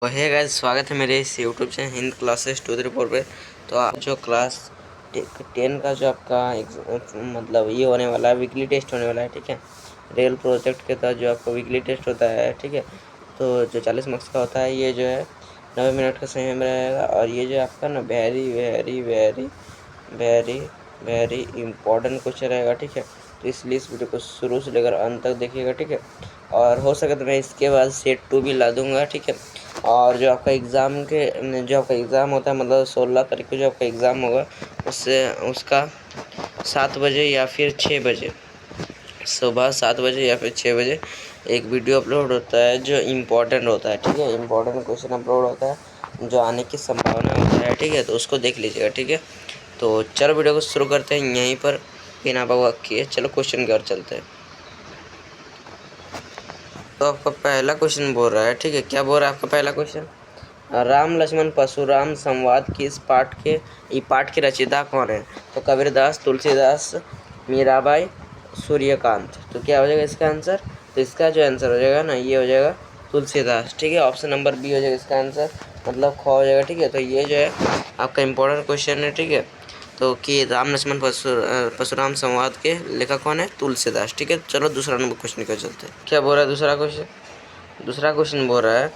तो है गाइस, स्वागत है मेरे इस यूट्यूब चैनल हिंद क्लासेस 234 पे। तो आप जो क्लास 10 का जो आपका मतलब ये होने वाला है, वीकली टेस्ट होने वाला है, ठीक है। रियल प्रोजेक्ट के तहत जो आपका वीकली टेस्ट होता है, ठीक है। तो जो 40 मार्क्स का होता है, ये जो है 90 मिनट का समय में रहेगा। और ये जो आपका ना very very very very very important question रहेगा, ठीक है। तो इसलिए इस वीडियो को शुरू से लेकर अंत तक देखिएगा, ठीक है। और हो सके तो मैं इसके बाद सेट 2 भी ला दूंगा, ठीक है। और जो आपका एग्ज़ाम होता है, मतलब 16 तारीख को जो आपका एग्ज़ाम होगा, उससे उसका 7 बजे या फिर 6 बजे, सुबह 7 बजे या फिर 6 बजे एक वीडियो अपलोड होता है जो इम्पोर्टेंट होता है, ठीक है। इम्पोर्टेंट क्वेश्चन अपलोड होता है जो आने की संभावना होता है, ठीक है। तो उसको देख लीजिएगा, ठीक है। तो चलो वीडियो को शुरू करते हैं यहीं पर बिना बकवास किए। चलो क्वेश्चन की ओर चलते हैं। तो आपका पहला क्वेश्चन बोल रहा है, ठीक है। क्या बोल रहा है आपका पहला क्वेश्चन? राम लक्ष्मण परशुराम संवाद की इस पाठ के रचयिता कौन है? तो कबीरदास, तुलसीदास, मीराबाई, सूर्यकांत। तो क्या हो जाएगा इसका आंसर? तो इसका जो आंसर हो जाएगा ना, ये हो जाएगा तुलसीदास, ठीक है। ऑप्शन नंबर बी हो जाएगा इसका आंसर, मतलब ख हो जाएगा, ठीक है। तो ये जो है आपका इम्पोर्टेंट क्वेश्चन है, ठीक है। तो कि राम लक्ष्मण परशुराम संवाद के लेखक कौन है? तुलसीदास, ठीक है। चलो दूसरा नंबर क्वेश्चन को चलते हैं। क्या बोल रहा है दूसरा क्वेश्चन? दूसरा क्वेश्चन बोल रहा है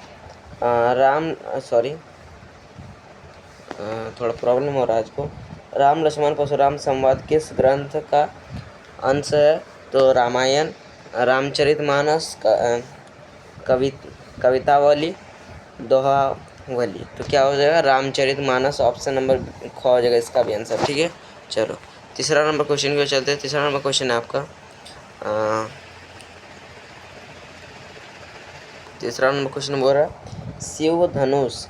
थोड़ा प्रॉब्लम हो रहा है आज को। राम लक्ष्मण परशुराम संवाद किस ग्रंथ का अंश है? तो रामायण, रामचरितमानस, कवितावली, दोहावली। तो क्या हो जाएगा? रामचरितमानस। ऑप्शन नंबर ख हो जाएगा इसका भी आंसर, ठीक है। चलो तीसरा नंबर क्वेश्चन को चलते हैं। तीसरा नंबर क्वेश्चन है आपका तीसरा नंबर क्वेश्चन बोल रहा है शिव धनुष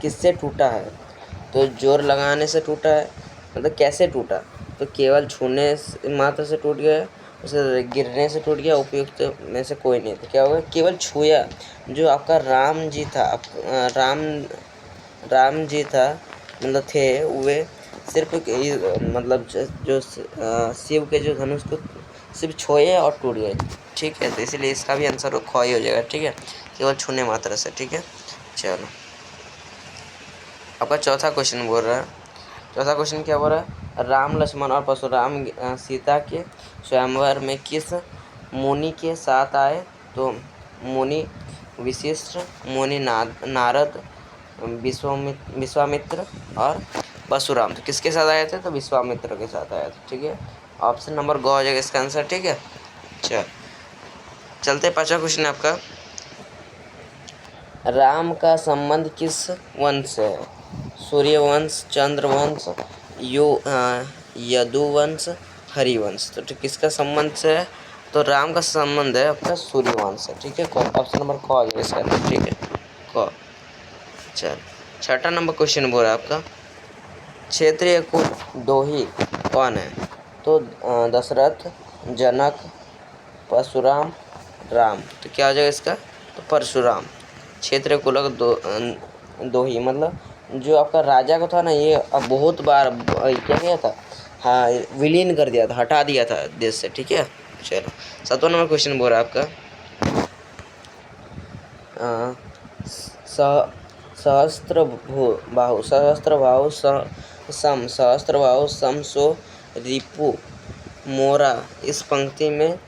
किससे टूटा है? तो जोर लगाने से टूटा है, मतलब कैसे टूटा? तो केवल छूने मात्र से टूट गया, उसे गिरने से टूट गया, उपयुक्त में से कोई नहीं। तो क्या होगा? केवल छुआ। जो आपका राम जी था, राम जी था, मतलब थे वे, सिर्फ मतलब जो शिव के जो धनुष को सिर्फ छुए और टूट गए, ठीक है। तो इसीलिए इसका भी आंसर ख ही हो जाएगा, ठीक है। केवल छूने मात्र से, ठीक है। चलो आपका चौथा क्वेश्चन बोल रहा है। चौथा क्वेश्चन क्या बोल रहा है? राम लक्ष्मण और परशुराम सीता के स्वयंवर में किस मुनि के साथ आए? तो मुनि वशिष्ठ, मुनि नारद, विश्वामित्र और परशुराम। तो किसके साथ आए थे? तो विश्वामित्र के साथ आए थे, ठीक है। ऑप्शन नंबर ग हो जाएगा इसका आंसर, ठीक है। चलते पांचवा क्वेश्चन है आपका। राम का संबंध किस वंश से है? सूर्यवंश, चंद्रवंश, यदुवंश, हरिवंश। तो किसका संबंध से है? तो राम का संबंध है आपका सूर्यवंश से, ठीक है। ऑप्शन नंबर क आ जाएगा इसका, ठीक है, क। चल छठा नंबर क्वेश्चन बोल रहा है आपका क्षेत्रीय कुल दोही कौन है? तो दशरथ, जनक, परशुराम, राम। तो क्या हो जाएगा इसका? तो परशुराम। क्षेत्रीय कुल दोही मतलब जो आपका राजा को था ना, ये अब बहुत बार क्या किया था, हाँ, विलीन कर दिया था, हटा दिया था देश से, ठीक है। चलो सातवां नंबर क्वेश्चन बोल रहा है आपका सहस्त्र बाहु सम सो रिपु मोरा इस पंक्ति में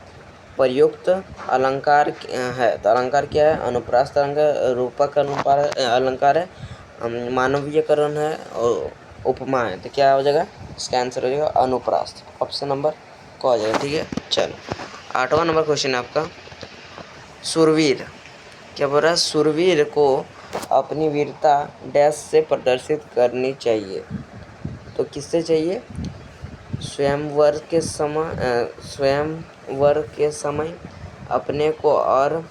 प्रयुक्त अलंकार है। तो अलंकार क्या है? अनुप्रास अलंकार, रूपक अलंकार है, मानवीयकरण है और उपमा है। तो क्या हो जाएगा इसका आंसर? हो जाएगा अनुप्रास। ऑप्शन नंबर क हो जाएगा, ठीक है। चलो आठवां नंबर क्वेश्चन है आपका सुरवीर। क्या बोल रहा है? सुरवीर को अपनी वीरता डैश से प्रदर्शित करनी चाहिए। तो किससे चाहिए? स्वयंवर के समय, अपने को और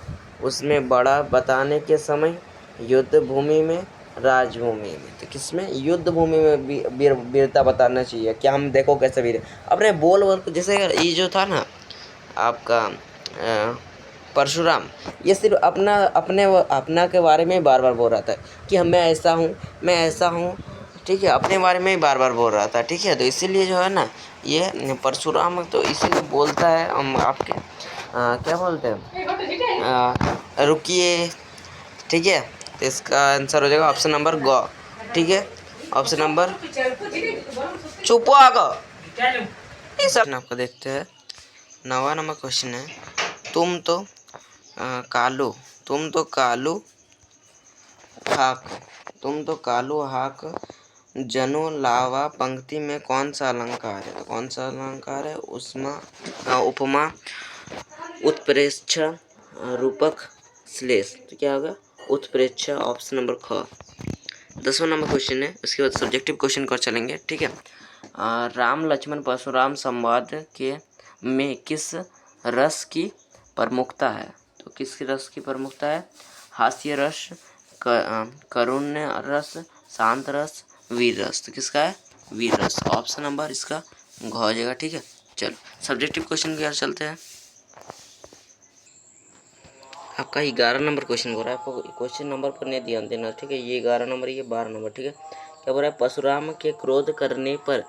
उसमें बड़ा बताने के समय, युद्ध भूमि में, राजभूमि में। तो किसमें? युद्ध भूमि में वीरता बताना चाहिए। क्या हम देखो कैसे वीर अपने बोल जैसे ये जो था ना आपका परशुराम, ये सिर्फ अपना के बारे में बार बार बोल रहा था कि मैं ऐसा हूँ, मैं ऐसा हूँ, ठीक है। अपने बारे में ही बार बार बोल रहा था, ठीक है। तो इसीलिए जो है ना, ये परशुराम तो इसीलिए बोलता है हम आपके क्या बोलते हैं, रुकिए ठीक है। तो इसका आंसर हो जाएगा ऑप्शन नंबर ग। ठीक है, ऑप्शन नंबर चुप ये सब आपको देखते हैं। 9वां नंबर क्वेश्चन है, तुम तो कालू तुम तो कालू हाक तुम तो कालू हाक जनो लावा पंक्ति में कौन सा अलंकार है? तो कौन सा अलंकार है? उपमा, उत्प्रेक्षा, रूपक, श्लेष। तो क्या होगा? उत्प्रेक्षा, ऑप्शन नंबर ख। 10वां नंबर क्वेश्चन है, उसके बाद सब्जेक्टिव क्वेश्चन को चलेंगे। ठीक है, राम लक्ष्मण परशुराम संवाद के में किस रस की प्रमुखता है? तो किस रस की प्रमुखता है? हास्य रस, करुण्य रस, शांत रस, वीर रस। तो किसका है? वीर रस। ऑप्शन नंबर इसका घ हो जाएगा। ठीक है, चलो सब्जेक्टिव क्वेश्चन की ओर चलते हैं। आपका 11 नंबर क्वेश्चन हो रहा है, आपको क्वेश्चन नंबर पर नहीं ध्यान देना। ठीक है, ये 11 नंबर, ये 12 नंबर। ठीक है, क्या बोल रहा है? परशुराम के क्रोध करने पर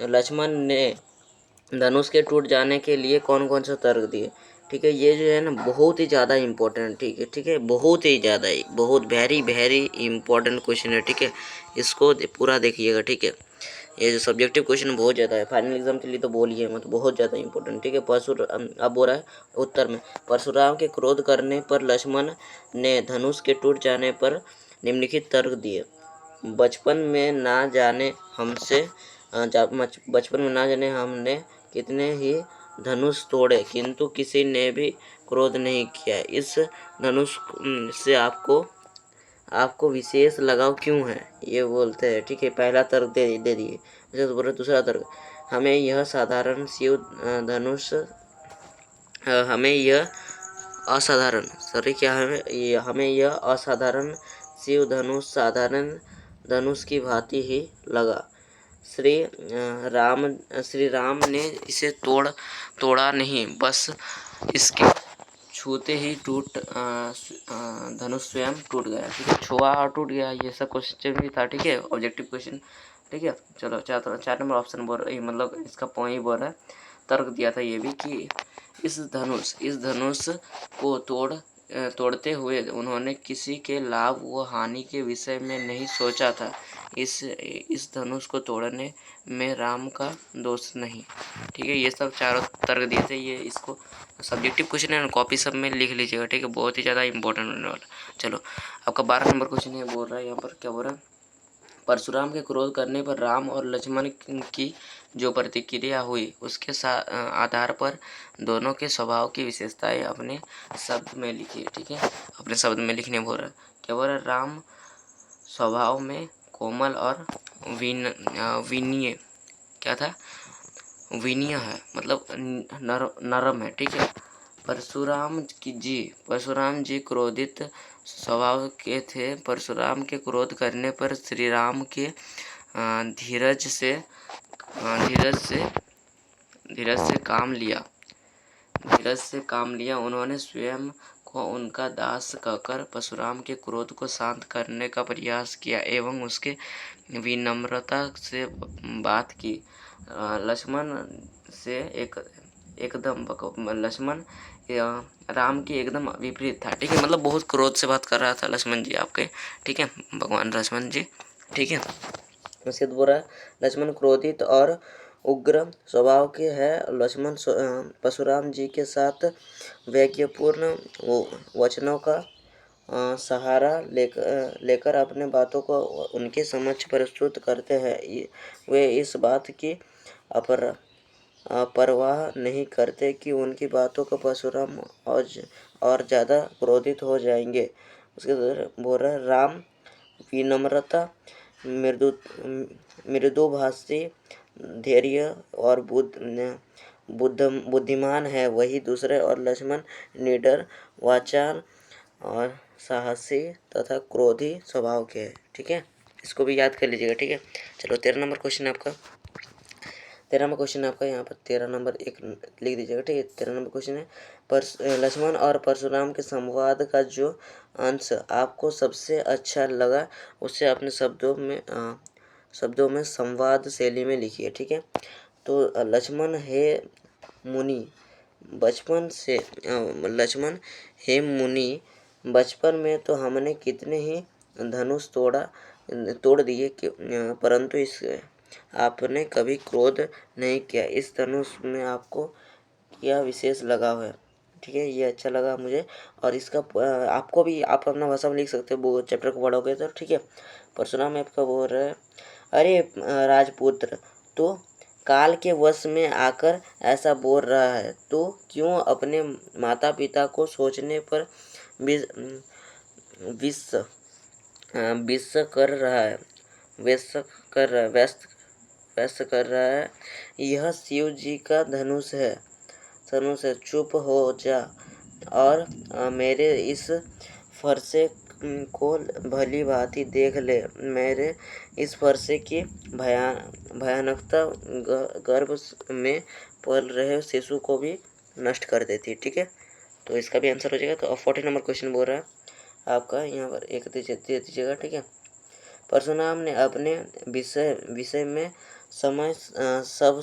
लक्ष्मण ने धनुष के टूट जाने के लिए कौन कौन सा तर्क दिए? ठीक है, ये जो है ना बहुत ही ज़्यादा इंपॉर्टेंट। ठीक है, बहुत ही ज़्यादा ही बहुत वेरी वेरी इंपॉर्टेंट क्वेश्चन है। ठीक है, इसको पूरा देखिएगा। ठीक है, ये जो सब्जेक्टिव क्वेश्चन बहुत ज़्यादा है, फाइनल एग्जाम के लिए तो बोलिए मत, बहुत ज़्यादा इंपॉर्टेंट। ठीक है, अब बोल रहा है उत्तर में, परशुराम के क्रोध करने पर लक्ष्मण ने धनुष के टूट जाने पर निम्नलिखित तर्क दिए। बचपन में ना जाने हमने कितने ही धनुष तोड़े, किंतु किसी ने भी क्रोध नहीं किया। इस धनुष से आपको विशेष लगाव क्यों है? ये बोलते हैं। ठीक है, पहला तर्क दे दिए। तो बोल रहे दूसरा तर्क, हमें यह साधारण शिव धनुष हमें यह असाधारण सॉरी क्या हमें यह असाधारण शिव धनुष साधारण धनुष की भांति ही लगा। श्री राम ने इसे तोड़ा नहीं, बस इसके छूते ही धनुष स्वयं टूट गया। ठीक है, छुआ और टूट गया, ये सब क्वेश्चन भी था। ठीक है, ऑब्जेक्टिव क्वेश्चन। ठीक है, चलो 4 नंबर ऑप्शन बोल रहा है, मतलब इसका पॉइंट बोल रहा है, तर्क दिया था ये भी कि इस धनुष को तोड़ते हुए उन्होंने किसी के लाभ व हानि के विषय में नहीं सोचा था। इस धनुष को तोड़ने में राम का दोष नहीं। ठीक है, ये सब चारों तर्क दिए थे। ये इसको सब्जेक्टिव क्वेश्चन है ना, कॉपी सब में लिख लीजिएगा। ठीक है, बहुत ही ज़्यादा इंपॉर्टेंट होने वाला। चलो आपका 12 नंबर क्वेश्चन है, बोल रहा है यहाँ पर क्या बोल रहा है? परशुराम के क्रोध करने पर राम और लक्ष्मण की जो प्रतिक्रिया हुई, उसके आधार पर दोनों के स्वभाव की विशेषताएं अपने शब्द में लिखिए। ठीक है, अपने शब्द में लिखने बोल रहा है। क्या बोल रहा है? राम स्वभाव में कोमल और विनय क्या था? विनय है, मतलब नरम है। ठीक है, परशुराम जी क्रोधित स्वभाव के थे। परशुराम के क्रोध करने पर श्री राम के धीरज से काम लिया। उन्होंने स्वयं को उनका दास कहकर परशुराम के क्रोध को शांत करने का प्रयास किया एवं उसके विनम्रता से बात की। लक्ष्मण से लक्ष्मण राम की एकदम विपरीत था। ठीक है, मतलब बहुत क्रोध से बात कर रहा था लक्ष्मण जी आपके। ठीक है, भगवान लक्ष्मण जी। ठीक है, उसके द्वारा लक्ष्मण क्रोधित और उग्र स्वभाव के हैं। लक्ष्मण परशुराम जी के साथ व्यंग्यपूर्ण वचनों का सहारा लेकर अपने बातों को उनके समक्ष प्रस्तुत करते हैं। वे इस बात की परवाह नहीं करते कि उनकी बातों को परशुराम और ज़्यादा क्रोधित हो जाएंगे। उसके बोल रहा है, राम विनम्रता, मृदुभाषी, धैर्य और बुद्धिमान है, वही दूसरे और लक्ष्मण निडर, वाचाल और साहसी तथा क्रोधी स्वभाव के हैं। ठीक है, इसको भी याद कर लीजिएगा। ठीक है, चलो 13 नंबर क्वेश्चन है आपका। 13 नंबर क्वेश्चन है आपका, यहाँ पर 13 नंबर 1 लिख दीजिएगा। ठीक है, 13 नंबर क्वेश्चन है, लक्ष्मण और परशुराम के संवाद का जो अंश आपको सबसे अच्छा लगा उसे अपने शब्दों में संवाद शैली में लिखिए। ठीक है, तो लक्ष्मण हे मुनि बचपन में तो हमने कितने ही धनुष तोड़ दिए परंतु इस आपने कभी क्रोध नहीं किया। इस धनुष में आपको क्या विशेष लगाव है? ठीक है, ये अच्छा लगा मुझे। और इसका आपको भी आप अपना भाषा में लिख सकते हो, वो चैप्टर को पढ़ोगे तो। ठीक है, परशुराम में आपका बोल रहा है, अरे राजपुत्र, तो काल के वश में आकर ऐसा बोल रहा है, तो क्यों अपने माता पिता को सोचने पर विश्व विश्व कर रहा है व्यस्त कर रहा है। यह शिव जी का धनुष है। चुप हो जा और मेरे इस फरसे को भली भांति देख ले। मेरे इस फरसे की भयानकता गर्भ में पल रहे शिशु को भी नष्ट कर देती है। ठीक है, तो इसका भी आंसर हो जाएगा। तो 40 नंबर क्वेश्चन बोल रहा है आपका, यहाँ पर एक दे दीजिएगा। ठीक है, परशुराम ने अपने विषय में समय सब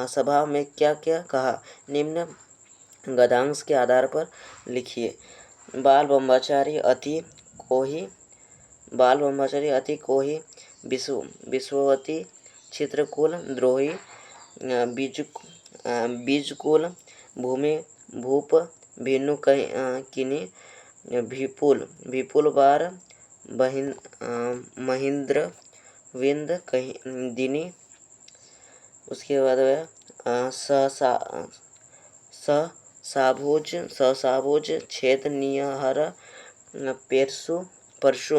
सभा में क्या क्या कहा, निम्न गद्यांश के आधार पर लिखिए। बाल ब्रह्मचारी अति कोही विश्ववती चित्रकूल द्रोही बीजकुल भूमि भूप भिन्नु किनी विपुल बार महेंद्र विंद दिनी। उसके बाद साभुज छेद निहर परशु प्रसु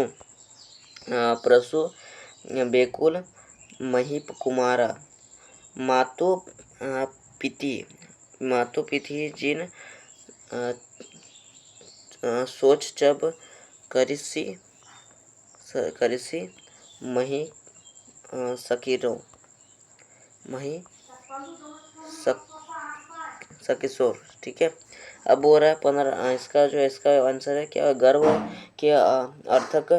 बेकुल महीप कुमारा। मातो पिती जिन सोच जब करिसी मही सकीरो मही सकिशोर। ठीक है, अब हो रहा है 15। इसका आंसर है क्या? गर्व के अर्थक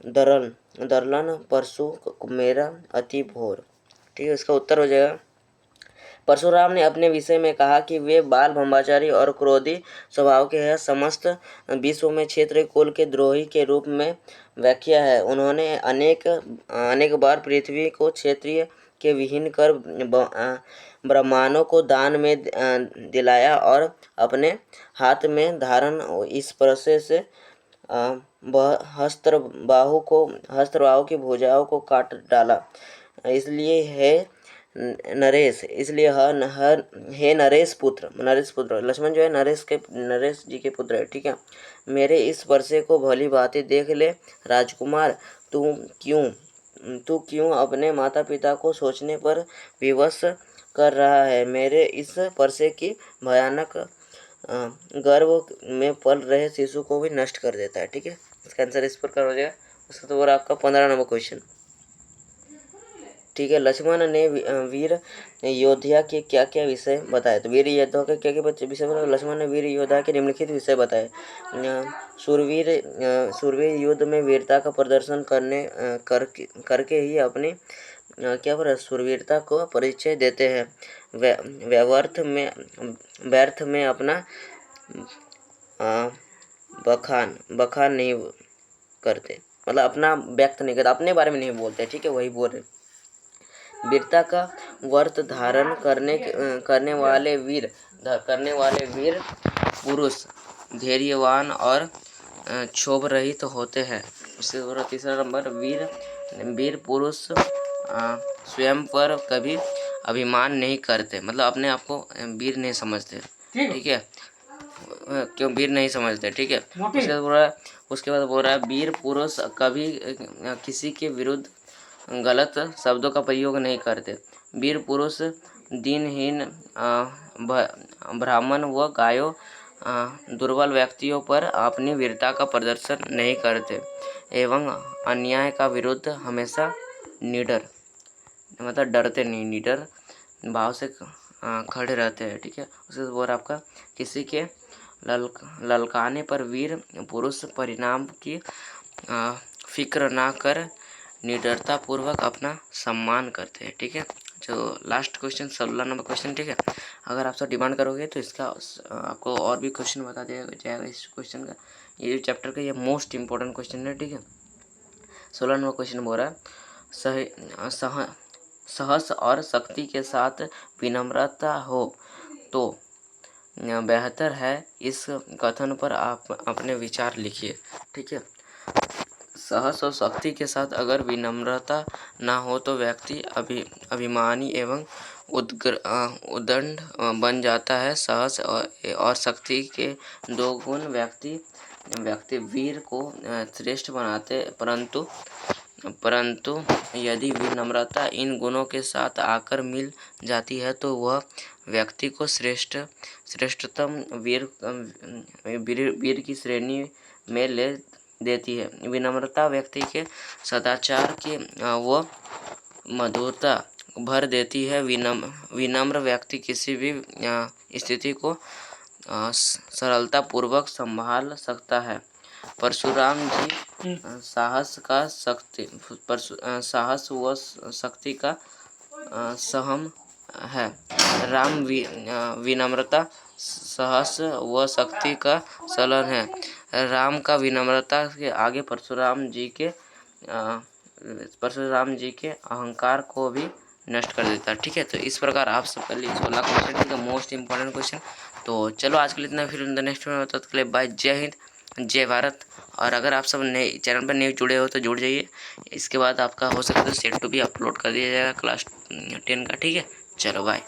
दरलन परशु मेरा अति भोर। ठीक है, इसका उत्तर हो जाएगा। परशुराम ने अपने विषय में कहा कि वे बाल ब्रह्मचारी और क्रोधी स्वभाव के हैं। समस्त विश्व में क्षेत्र कुल के द्रोही के रूप में व्याख्या है। उन्होंने अनेक बार पृथ्वी को क्षेत्रीय के विहीन कर ब्राह्मणों को दान में दिलाया और अपने हाथ में धारण इस प्रोसेस से हस्त्रबाहु की भुजाओं को काट डाला। इसलिए हे नरेश पुत्र लक्ष्मण जो है नरेश जी के पुत्र है। ठीक है, मेरे इस वर्षे को भली भांति देख ले। राजकुमार, तू क्यों अपने माता पिता को सोचने पर विवश कर रहा है? मेरे इस परसे की भयानक गर्भ में पल रहे शिशु को भी नष्ट कर देता है। ठीक है, इसका आंसर इस प्रकार हो जाएगा। उसका तो आपका 15 नंबर क्वेश्चन। ठीक है, लक्ष्मण ने वीर योद्धा के क्या क्या विषय बताए? तो वीर योद्धा के क्या क्या विषय बताए? लक्ष्मण ने वीर योद्धा के निम्नलिखित विषय बताए। सूरवीर युद्ध में वीरता का प्रदर्शन करके ही अपनी सूरवीरता को परिचय देते हैं। व्यर्थ में अपना बखान नहीं करते, मतलब अपना व्यक्त नहीं करते, अपने बारे में नहीं बोलते। ठीक है, वही बोल रहे। वीरता का व्रत धारण करने वाले वीर पुरुष धैर्यवान और क्षोभ रहित होते हैं। उसके तीसरा नंबर, वीर पुरुष स्वयं पर कभी अभिमान नहीं करते, मतलब अपने आप को वीर नहीं समझते। ठीक है, क्यों वीर नहीं समझते? ठीक है, उसके बाद बोल रहा है वीर पुरुष कभी किसी के विरुद्ध गलत शब्दों का प्रयोग नहीं करते। वीर पुरुष दीनहीन ब्राह्मण व गायों दुर्बल व्यक्तियों पर अपनी वीरता का प्रदर्शन नहीं करते एवं अन्याय का विरुद्ध हमेशा निडर, मतलब डरते नहीं, निडर भाव से खड़े रहते हैं। ठीक है, उसके बाद आपका किसी के ललकाने पर वीर पुरुष परिणाम की फिक्र ना कर निडरता पूर्वक अपना सम्मान करते हैं। ठीक है, जो लास्ट क्वेश्चन 16 नंबर क्वेश्चन, ठीक है। अगर आप सब डिमांड करोगे तो इसका आपको और भी क्वेश्चन बता दिया जाएगा इस क्वेश्चन का। ये चैप्टर का ये मोस्ट इम्पोर्टेंट क्वेश्चन है, ठीक है। 16 नंबर क्वेश्चन बोल रहा है साहस और शक्ति के साथ विनम्रता हो तो बेहतर है। इस कथन पर आप अपने विचार लिखिए, ठीक है। साहस और शक्ति के साथ अगर विनम्रता ना हो तो व्यक्ति अभिमानी एवं उद्दंड बन जाता है। साहस और शक्ति के दो गुण व्यक्ति वीर को श्रेष्ठ बनाते, परंतु यदि विनम्रता इन गुणों के साथ आकर मिल जाती है तो वह व्यक्ति को श्रेष्ठतम वीर की श्रेणी में ले देती है। विनम्रता व्यक्ति के सदाचार की वो मधुरता भर देती है। विनम्र व्यक्ति किसी भी स्थिति को सरलता पूर्वक संभाल सकता है। परशुराम जी साहस व शक्ति का सहम है। राम विनम्रता साहस व शक्ति का सलन है। राम का विनम्रता के आगे परशुराम जी के अहंकार को भी नष्ट कर देता है, ठीक है। तो इस प्रकार आप सबके लिए 16 क्वेश्चन, ठीक है, मोस्ट इंपॉर्टेंट क्वेश्चन। तो चलो आज के लिए इतना, फिर नेक्स्ट में तब तक के लिए बाय, जय हिंद, जय भारत। और अगर आप सब नए चैनल पर नए जुड़े हो तो जुड़ जाइए। इसके बाद आपका हो सकता है सेट 2 भी अपलोड कर दिया जाएगा क्लास 10 का, ठीक है। चलो बाय।